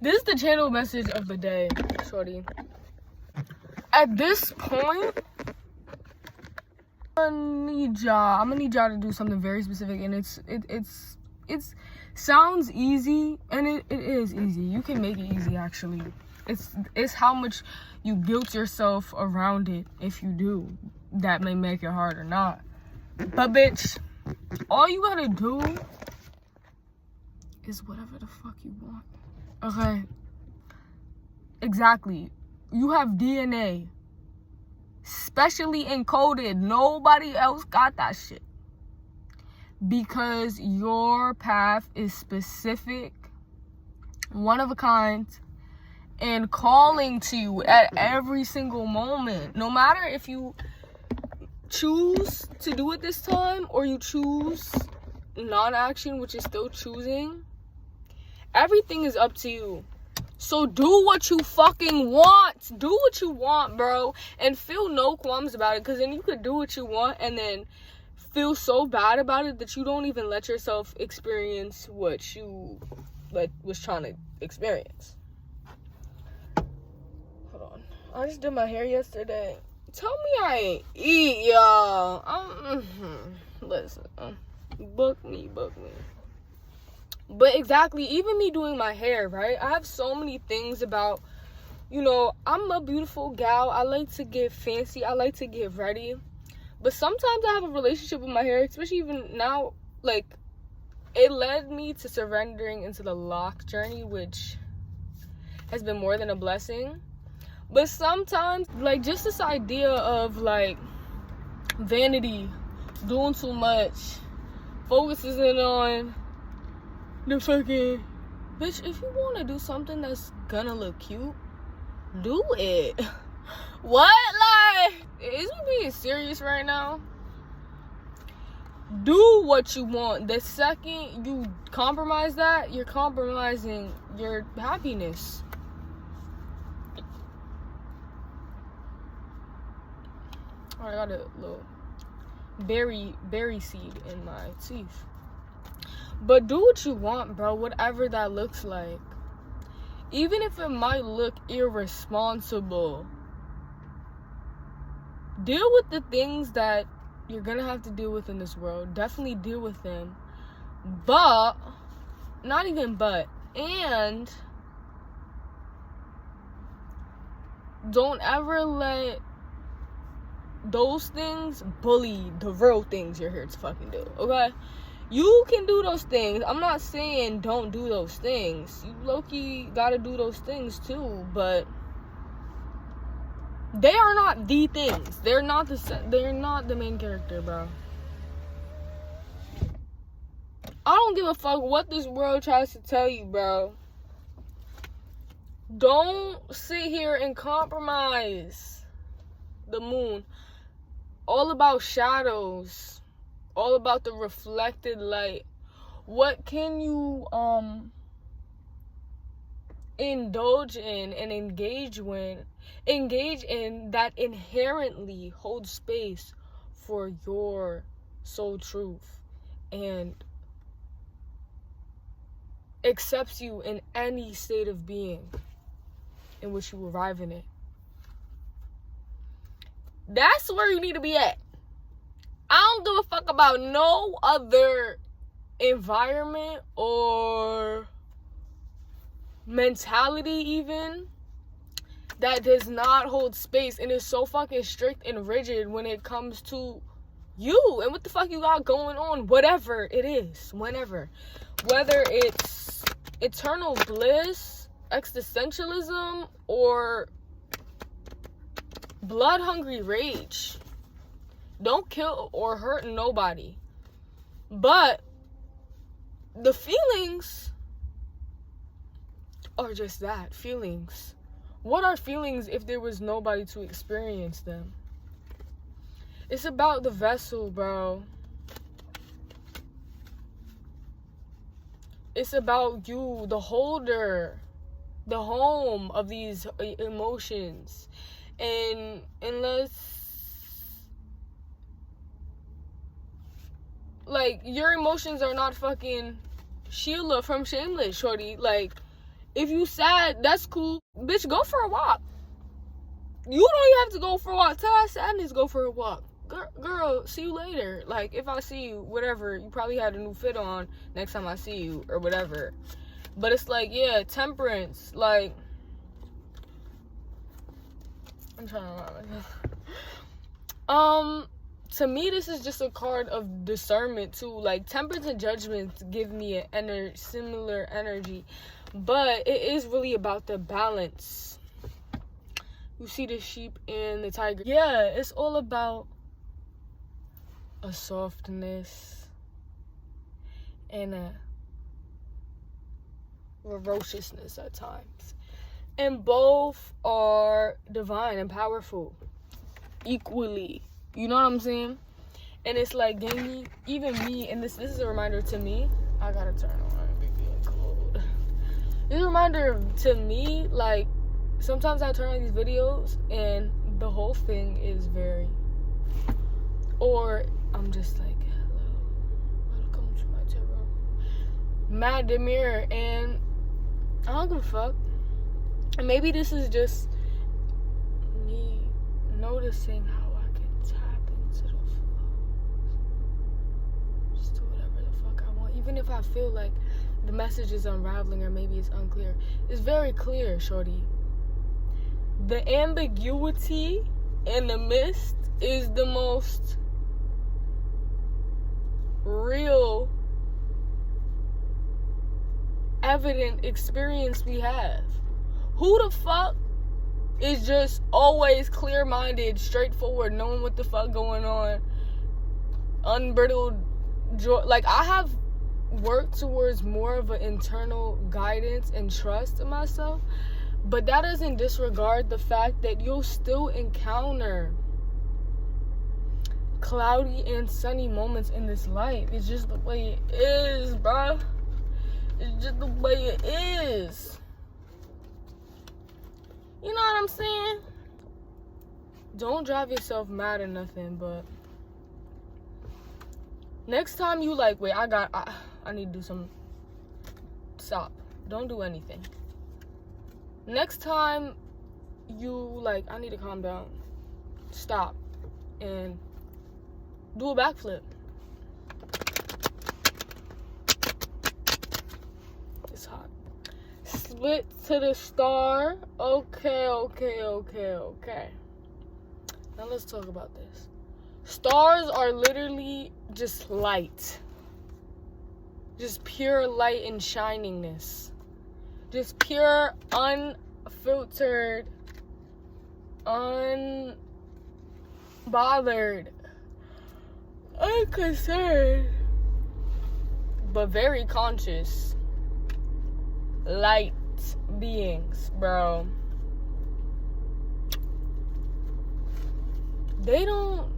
This is the channel message of the day, shorty. At this point, I'm gonna need y'all to do something very specific, and it's sounds easy, and it is easy. You can make it easy, actually. It's how much you guilt yourself around it if you do that may make it hard or not. But bitch, all you gotta do is whatever the fuck you want. Okay? Exactly. You have DNA. Specially encoded. Nobody else got that shit. Because your path is specific, one of a kind, and calling to you at every single moment. No matter if you choose to do it this time or you choose non-action, which is still choosing, everything is up to you. So do what you fucking want. Do what you want, bro. And feel no qualms about it. Because then you could do what you want and then feel so bad about it that you don't even let yourself experience what you was trying to experience. Hold on. I just did my hair yesterday. Tell me I ain't eat, y'all. Listen. Book me. But exactly, even me doing my hair, right? I have so many things about, I'm a beautiful gal. I like to get fancy. I like to get ready. But sometimes I have a relationship with my hair, especially even now, it led me to surrendering into the lock journey, which has been more than a blessing. But sometimes, just this idea of, vanity, doing too much, focusing on the fucking, bitch, if you want to do something that's gonna look cute, do it. What? Is we being serious right now? Do what you want. The second you compromise that, you're compromising your happiness. I got a little berry seed in my teeth. But do what you want, bro, whatever that looks like. Even if it might look irresponsible, deal with the things that you're gonna have to deal with in this world. Definitely deal with them. But, not even but, and don't ever let those things bully the real things you're here to fucking do, okay? You can do those things. I'm not saying don't do those things. You low-key gotta do those things too, but they are not the things. They're not the main character, bro. I don't give a fuck what this world tries to tell you, bro. Don't sit here and compromise the moon. All about shadows. All about the reflected light. What can you indulge in and engage in that inherently holds space for your soul truth and accepts you in any state of being in which you arrive in it? That's where you need to be at. I don't give a fuck about no other environment or mentality even that does not hold space and is so fucking strict and rigid when it comes to you and what the fuck you got going on, whatever it is, whenever. Whether it's eternal bliss, existentialism, or blood-hungry rage. Don't kill or hurt nobody. But the feelings are just that, feelings. What are feelings if there was nobody to experience them? It's about the vessel, bro. It's about you, the holder, the home of these emotions. And unless your emotions are not fucking Sheila from Shameless, shorty. If you sad, that's cool. Bitch, go for a walk. You don't even have to go for a walk. Tell that sadness, go for a walk. Girl, see you later. Like, if I see you, whatever, you probably had a new fit on next time I see you, or whatever. But it's like, yeah, temperance. Like, I'm trying to remember. To me, this is just a card of discernment, too. Like, temperance and judgment give me similar energy. But it is really about the balance. You see the sheep and the tiger. Yeah, it's all about a softness and a ferociousness at times. And both are divine and powerful equally. You know what I'm saying? And it's like, even me, and this is a reminder to me. I gotta turn on, it be being cold. It's a reminder to me, like, sometimes I turn on these videos and the whole thing is very, or I'm just like, hello, welcome to my tarot. Mad Demir, and I don't give a fuck. And maybe this is just me noticing how I can tap into the flow. Just do whatever the fuck I want. Even if I feel like the message is unraveling or maybe it's unclear. It's very clear, shorty. The ambiguity and the mist is the most real, evident experience we have. Who the fuck is just always clear-minded, straightforward, knowing what the fuck going on, unbridled joy? Like, I have worked towards more of an internal guidance and trust in myself, but that doesn't disregard the fact that you'll still encounter cloudy and sunny moments in this life. It's just the way it is, bruh. It's just the way it is. You know what I'm saying? Don't drive yourself mad or nothing, but next time you like, wait, I need to do some. Stop. Don't do anything. Next time you like, I need to calm down. Stop and do a backflip. It's hot. Split to the star. Okay. Now let's talk about this. Stars are literally just light. Just pure light and shiningness. Just pure, unfiltered, unbothered, unconcerned, but very conscious light beings, bro. They don't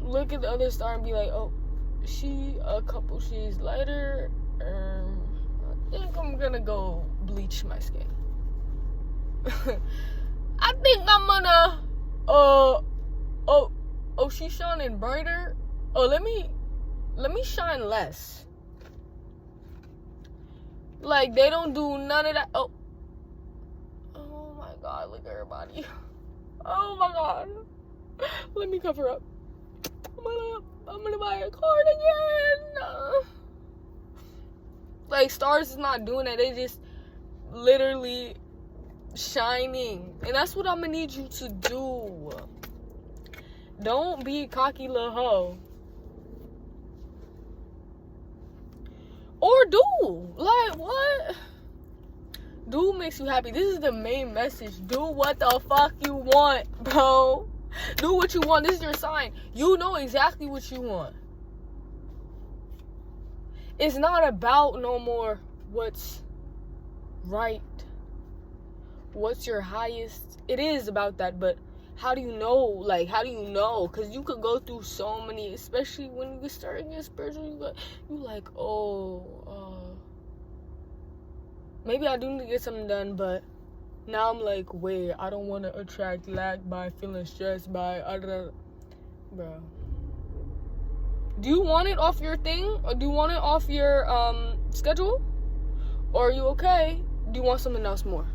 look at the other star and be like, oh, she a couple shades lighter. I think I'm gonna go bleach my skin. I think I'm gonna she's shining brighter. Oh, let me shine less. Like, they don't do none of that. Oh my god, look at everybody. Oh my god. Let me cover up. I'm gonna buy a card again. Like, stars is not doing that. They just literally shining. And that's what I'm gonna need you to do. Don't be cocky little hoe. Or do. Like, what? Do makes you happy. This is the main message. Do what the fuck you want, bro. Do what you want. This is your sign. You know exactly what you want. It's not about no more what's right, what's your highest. It is about that, but how do you know? Like, how do you know? Because you could go through so many, especially when you start getting spiritual, you like, maybe I do need to get something done, but now I'm like, wait, I don't want to attract lack by feeling stressed by other. Bro. Do you want it off your thing? Or do you want it off your schedule? Or are you okay do you want something else more?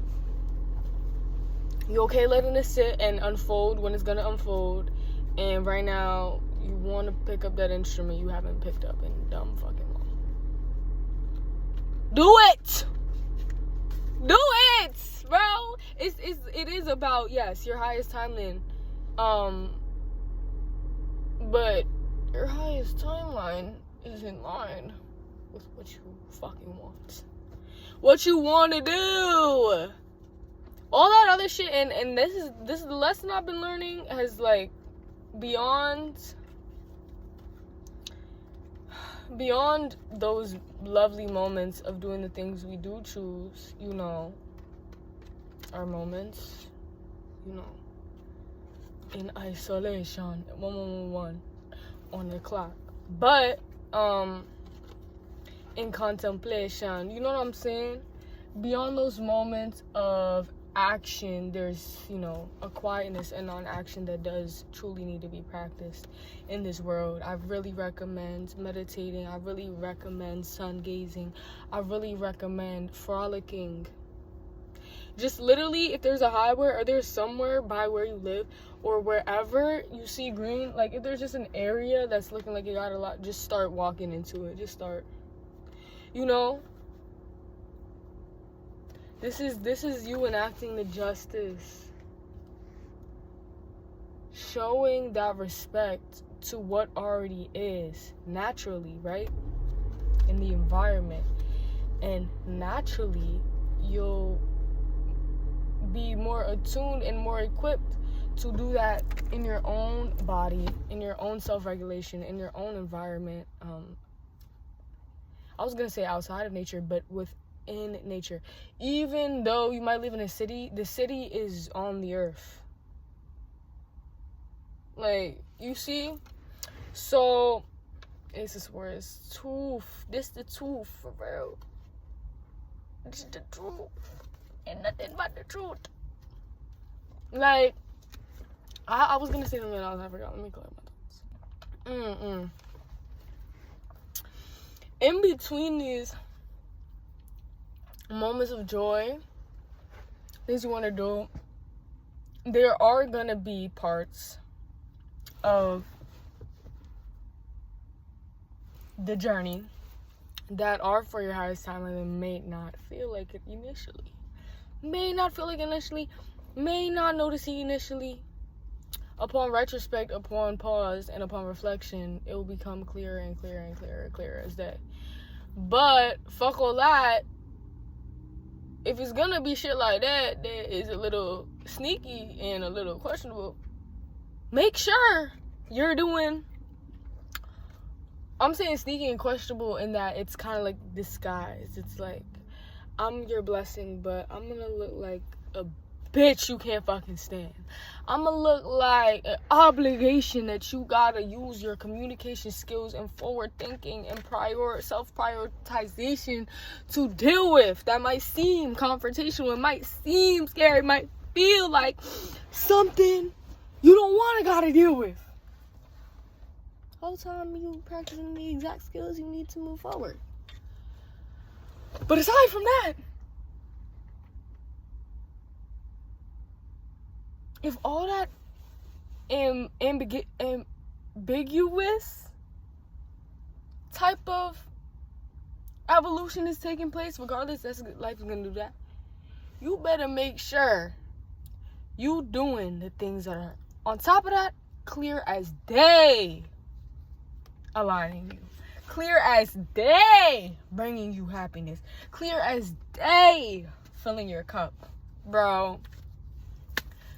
You okay letting it sit and unfold when it's gonna unfold? And right now, you want to pick up that instrument you haven't picked up in dumb fucking long. Do it! Do it, bro! It is about, yes, your highest timeline. But your highest timeline is in line with what you fucking want. What you want to do. All that other shit, and this is the lesson I've been learning, has like beyond those lovely moments of doing the things we do choose, you know, our moments, you know, in isolation, 111 on the clock, but in contemplation, you know what I'm saying? Beyond those moments of action, there's, you know, a quietness and non-action that does truly need to be practiced in this world. I really recommend meditating. I really recommend sun gazing. I really recommend frolicking. Just literally, if there's a highway or there's somewhere by where you live or wherever you see green, like if there's just an area that's looking like it got a lot, just start walking into it. Just start, you know. This is you enacting the justice. Showing that respect to what already is naturally, right? In the environment. And naturally, you'll be more attuned and more equipped to do that in your own body, in your own self-regulation, in your own environment. I was going to say outside of nature, but within nature. Even though you might live in a city, the city is on the earth. Like, you see? So, this is where it's truth. This the truth, for real. This is the truth. And nothing but the truth. Like, I was gonna say something else, I forgot. Let me collect my thoughts. In between these moments of joy, things you want to do, there are gonna be parts of the journey that are for your highest time and it may not feel like it initially. May not notice it initially. Upon retrospect, upon pause, and upon reflection, it will become clearer and clearer and clearer and clearer as day. But fuck all that. If it's gonna be shit like that is a little sneaky and a little questionable, make sure you're doing, I'm saying sneaky and questionable in that it's kind of like disguised. It's like, I'm your blessing, but I'm gonna look like a bitch you can't fucking stand. I'm gonna look like an obligation that you gotta use your communication skills and forward thinking and self-prioritization to deal with. That might seem confrontational, it might seem scary, it might feel like something you don't wanna gotta deal with. Whole time you practicing the exact skills you need to move forward. But aside from that, if all that ambiguous type of evolution is taking place, regardless, that's life is gonna do that. You better make sure you doing the things that are on top of that, clear as day, aligning you. Clear as day, bringing you happiness. Clear as day, filling your cup. Bro,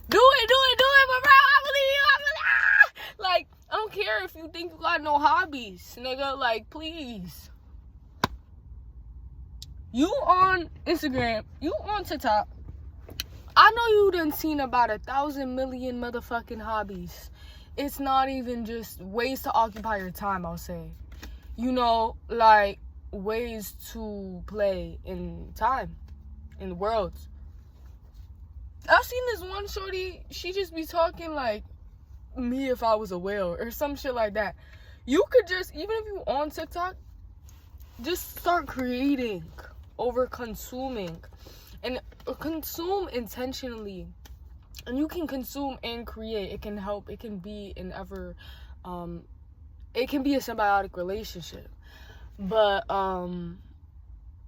do it, but bro, I believe you, Like, I don't care if you think you got no hobbies, nigga, like, please. You on Instagram, you on TikTok, I know you done seen about 1,000 million motherfucking hobbies. It's not even just ways to occupy your time, I'll say. You know, like, ways to play in time, in the world. I've seen this one shorty, she just be talking like me if I was a whale or some shit like that. You could just, even if you on TikTok, just start creating over consuming. and consume intentionally. And you can consume and create. It can help. It can be an ever, it can be a symbiotic relationship. But, you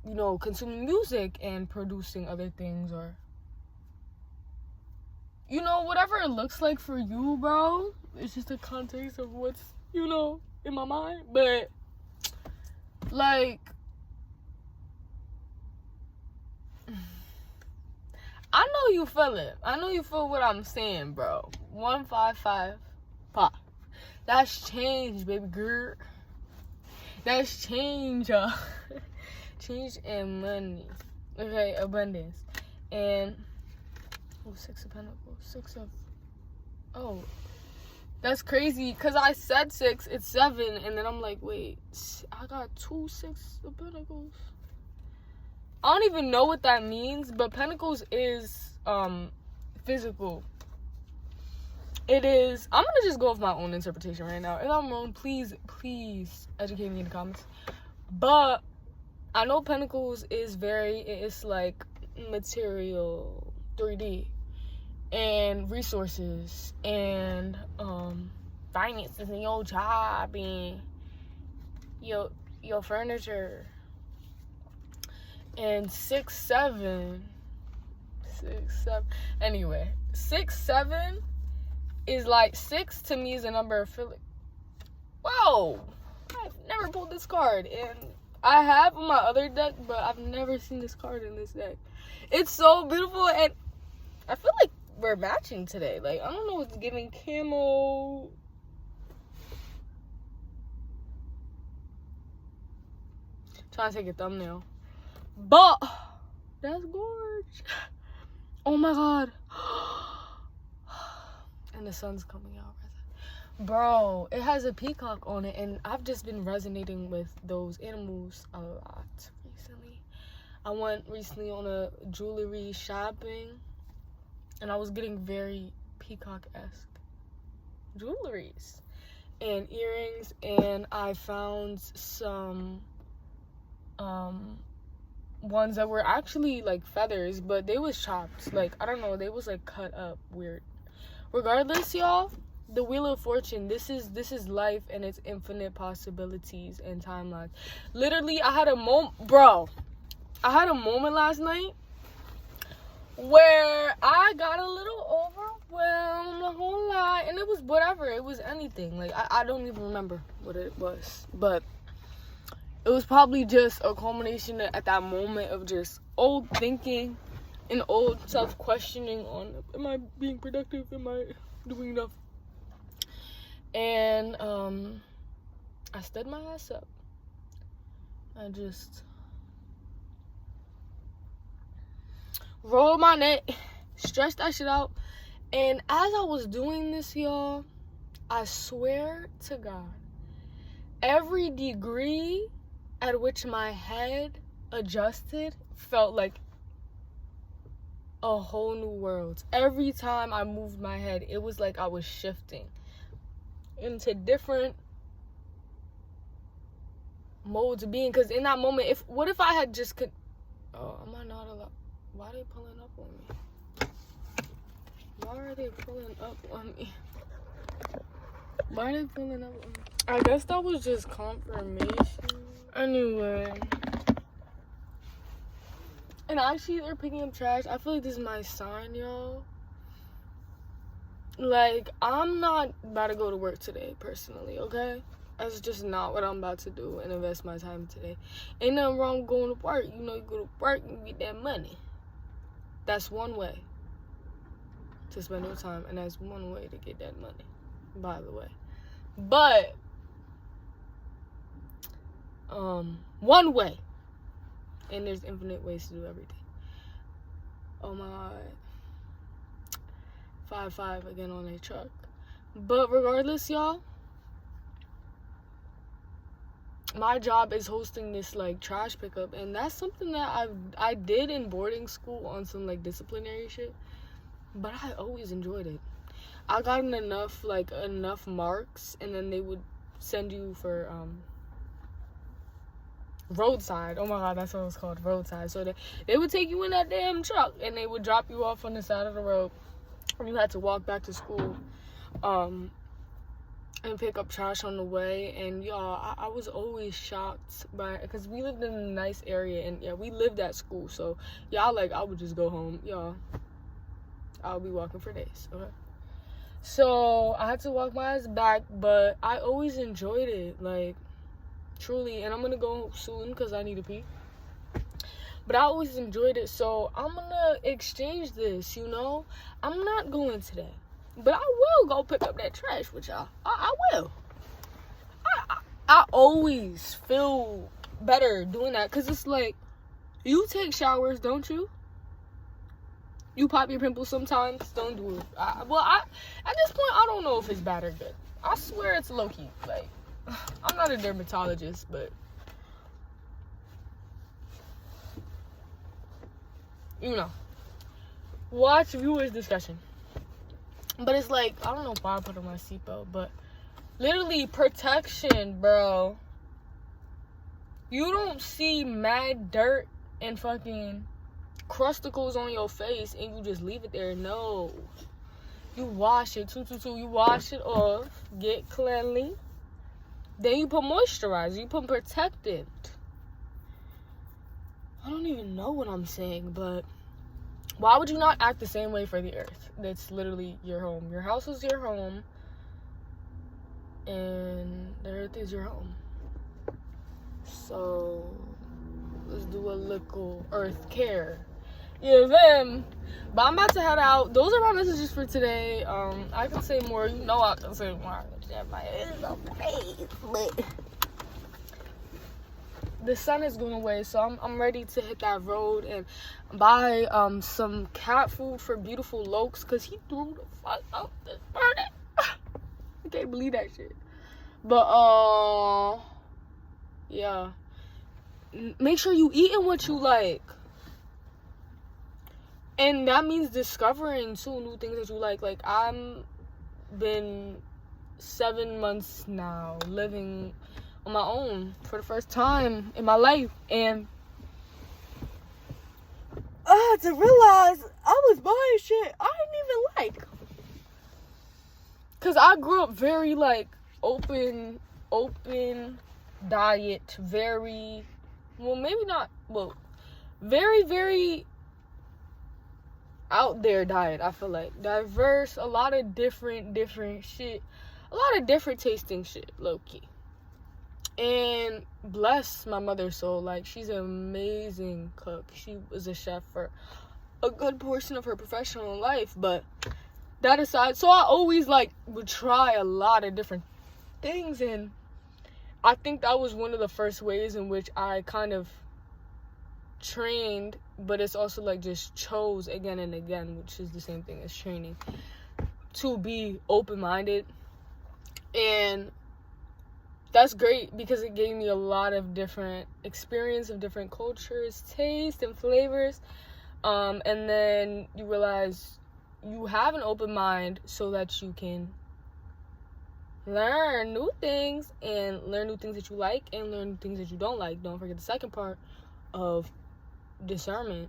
know, consuming music and producing other things, or, you know, whatever it looks like for you, bro. It's just a context of what's, you know, in my mind. But, like, I know you feel it. I know you feel what I'm saying, bro. 155. That's change, baby girl. That's change, y'all. Change and money. Okay, abundance. And, oh, 6 of Pentacles. Oh, that's crazy. Because I said 6, it's 7. And then I'm like, wait, I got 2 6 of Pentacles. I don't even know what that means, but Pentacles is physical. It is. I'm gonna just go with my own interpretation right now. If I'm wrong, please educate me in the comments. But I know Pentacles is it's like material, 3D, and resources, and finances, and your job, and your furniture. And 6 7. Anyway, 6 7 is like 6 to me is a number of feeling. Whoa! I've never pulled this card, and I have on my other deck, but I've never seen this card in this deck. It's so beautiful, and I feel like we're matching today. Like, I don't know what's giving camo. Trying to take a thumbnail. But that's gorgeous. Oh my god. And the sun's coming out. Bro, it has a peacock on it, and I've just been resonating with those animals a lot recently. I went recently on a jewelry shopping, and I was getting very peacock-esque jewelries and earrings, and I found some ones that were actually like feathers, but they was chopped. Like, I don't know, they was like cut up weird. Regardless, y'all, the Wheel of Fortune, this is life and its infinite possibilities and timelines. Literally, I had a moment last night where I got a little overwhelmed, not gonna lie, and it was whatever, it was anything. Like, I don't even remember what it was, but it was probably just a culmination at that moment of just old thinking and old self-questioning on, am I being productive? Am I doing enough? And I stood my ass up. I just rolled my neck, stretched that shit out. And as I was doing this, y'all, I swear to God, every degree at which my head adjusted felt like a whole new world. Every time I moved my head, it was like I was shifting into different modes of being. Because in that moment, what if I had just am I not allowed? Why are they pulling up on me? Why are they pulling up on me? Why are they pulling up on me? I guess that was just confirmation. Anyway. And actually, they're picking up trash. I feel like this is my sign, y'all. Like, I'm not about to go to work today, personally, okay? That's just not what I'm about to do and invest my time today. Ain't nothing wrong with going to work. You know, you go to work and get that money. That's one way to spend your time, and that's one way to get that money, by the way. But, one way. And there's infinite ways to do everything. Oh my God. 5-5 again on a truck. But regardless, y'all, my job is hosting this like trash pickup, and that's something that I did in boarding school on some like disciplinary shit, but I always enjoyed it. I got enough marks, and then they would send you for roadside. Oh my God, that's what it was called, roadside. So they would take you in that damn truck and they would drop you off on the side of the road. And you had to walk back to school and pick up trash on the way. And y'all, I was always shocked by, because we lived in a nice area, and yeah, we lived at school. So y'all, like, I would just go home. Y'all, I'll be walking for days, okay? So I had to walk my ass back, but I always enjoyed it, like, truly. And I'm gonna go soon because I need to pee. But I always enjoyed it, so I'm gonna exchange this, you know? I'm not going today, but I will go pick up that trash with y'all. I will. I always feel better doing that, because it's like, you take showers, don't you? You pop your pimples sometimes, don't do it. At this point, I don't know if it's bad or good. I swear it's low-key. Like, I'm not a dermatologist, but you know, watch viewers discussion. But it's like, I don't know why I put on my seatbelt, but literally protection, bro. You don't see mad dirt and fucking crusticles on your face and you just leave it there. No, you wash it. You wash it off, get cleanly, then you put moisturizer, you put protectant. I don't even know what I'm saying, but why would you not act the same way for the earth? That's literally your home. Your house is your home, and the earth is your home. So let's do a little earth care. Yeah, them. But I'm about to head out. Those are my messages for today. I can say more. You know I can say more. It's okay, but the sun is going away, so I'm ready to hit that road and buy some cat food for beautiful Lokes, because he threw the fuck out this morning. I can't believe that shit. But yeah, make sure you eating what you like, and that means discovering too new things that you like. Like, I'm been 7 months now living on my own for the first time in my life, and I had to realize I was buying shit I didn't even like, because I grew up very, like, open diet, very, very, very out there diet. I feel like diverse, a lot of different shit, a lot of different tasting shit, low-key. And bless my mother's soul, like, she's an amazing cook. She was a chef for a good portion of her professional life, but that aside, so I always, like, would try a lot of different things, and I think that was one of the first ways in which I kind of trained, but it's also, like, just chose again and again, which is the same thing as training, to be open-minded. And that's great, because it gave me a lot of different experience of different cultures, taste, and flavors. And then you realize you have an open mind so that you can learn new things, and learn new things that you like, and learn new things that you don't like. Don't forget the second part of discernment.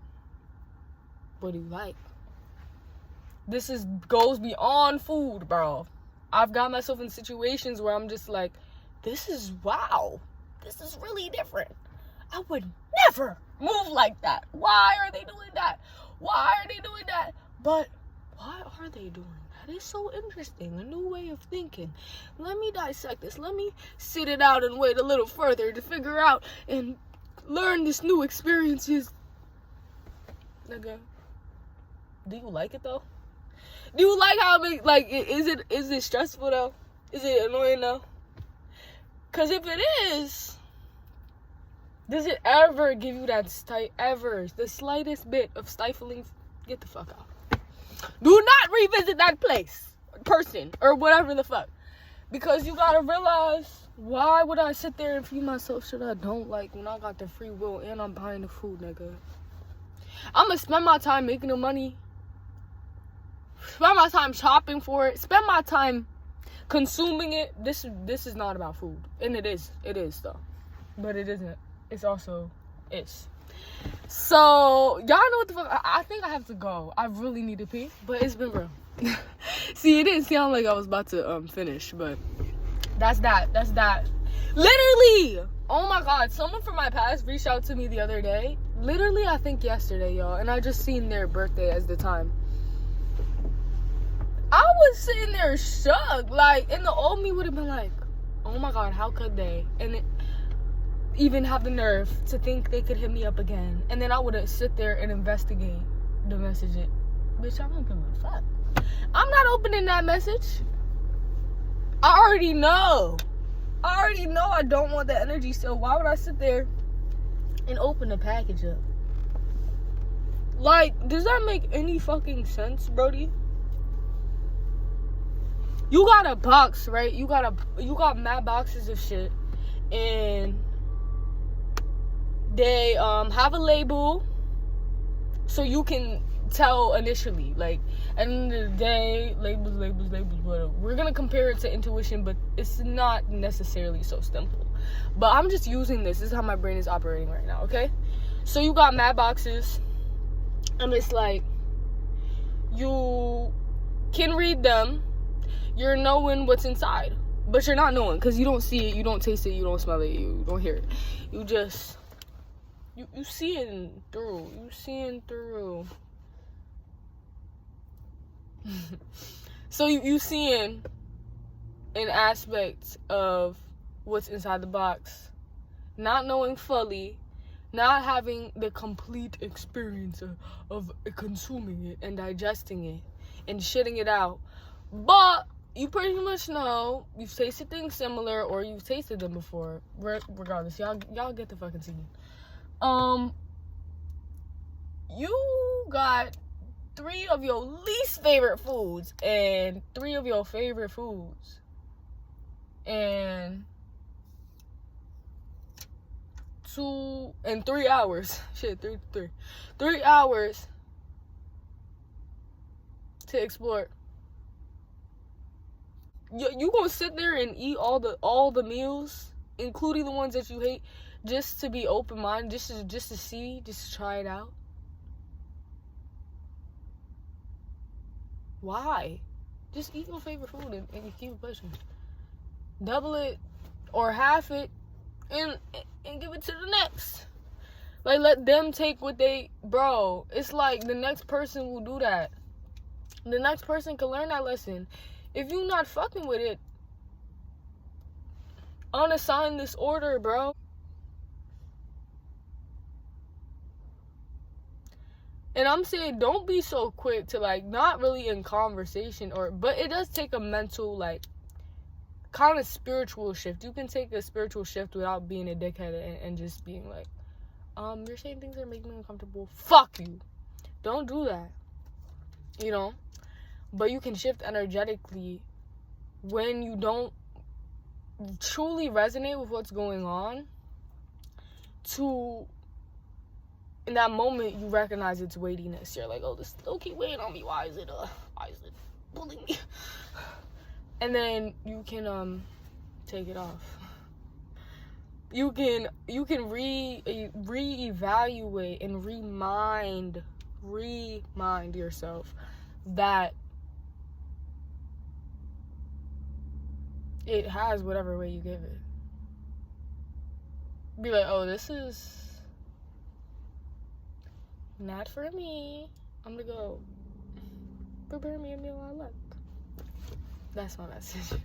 What do you like? This goes beyond food, bro. I've got myself in situations where I'm just like, this is really different. I would never move like that. Why are they doing that? But why are they doing that? It's so interesting. A new way of thinking. Let me dissect this. Let me sit it out and wait a little further to figure out and learn this new experiences. Nigga, do you like it though? Do you like how it, like, is it stressful though? Is it annoying though? Because if it is, does it ever give you that the slightest bit of stifling? Get the fuck out. Do not revisit that place, person, or whatever the fuck. Because you gotta realize, why would I sit there and feed myself shit I don't like when I got the free will and I'm buying the food, nigga? I'm gonna spend my time making the money, spend my time shopping for it, spend my time consuming it. This is not about food, and it is though, but it isn't. it's also is. So, y'all know what the fuck. I think I have to go. I really need to pee, but it's been real. See, it didn't sound like I was about to finish, but that's that. Literally! Oh my god, someone from my past reached out to me the other day. Literally, I think yesterday, y'all. And I just seen their birthday as the time. I was sitting there shook. Like, and the old me would have been like, oh my god, how could they? And even have the nerve to think they could hit me up again. And then I would have sit there and investigate the message. Bitch, I don't give a fuck. I'm not opening that message. I already know I don't want that energy, so why would I sit there and open the package up? Like, does that make any fucking sense, Brody? You got a box, right? You got mad boxes of shit, and they have a label so you can tell initially. Like, at the end of the day, labels, whatever. We're gonna compare it to intuition, but it's not necessarily so simple. But I'm just using this. This is how my brain is operating right now, okay? So you got mad boxes, and it's like, you can read them. You're knowing what's inside, but you're not knowing because you don't see it, you don't taste it, you don't smell it, you don't hear it. You just, you seeing through. You seeing through. So you seeing an aspect of what's inside the box, not knowing fully, not having the complete experience of consuming it and digesting it and shitting it out. But you pretty much know you've tasted things similar or you've tasted them before. Regardless, y'all get the fucking scene. You got 3 of your least favorite foods and 3 of your favorite foods, and 2 and 3 hours. Shit, 3 hours to explore. You gonna sit there and eat all the meals, including the ones that you hate, just to be open-minded, just to see, just to try it out? Why? Just eat your favorite food and keep it pushing. Double it or half it and give it to the next. Like, let them take what they... Bro, it's like the next person will do that. The next person can learn that lesson. If you not fucking with it, unassign this order, bro. And I'm saying, don't be so quick to, like, not really in conversation, but it does take a mental, like, kind of spiritual shift. You can take a spiritual shift without being a dickhead and just being like, you're saying things that are making me uncomfortable. Fuck you. Don't do that. You know? But you can shift energetically when you don't truly resonate with what's going on, to, in that moment, you recognize its weightiness. You're like, oh, this still keep weighing on me. Why is it pulling me? And then you can take it off. You can reevaluate and remind yourself that it has whatever way you give it. Be like, oh, this is not for me. I'm gonna go prepare me a meal I like. That's my message.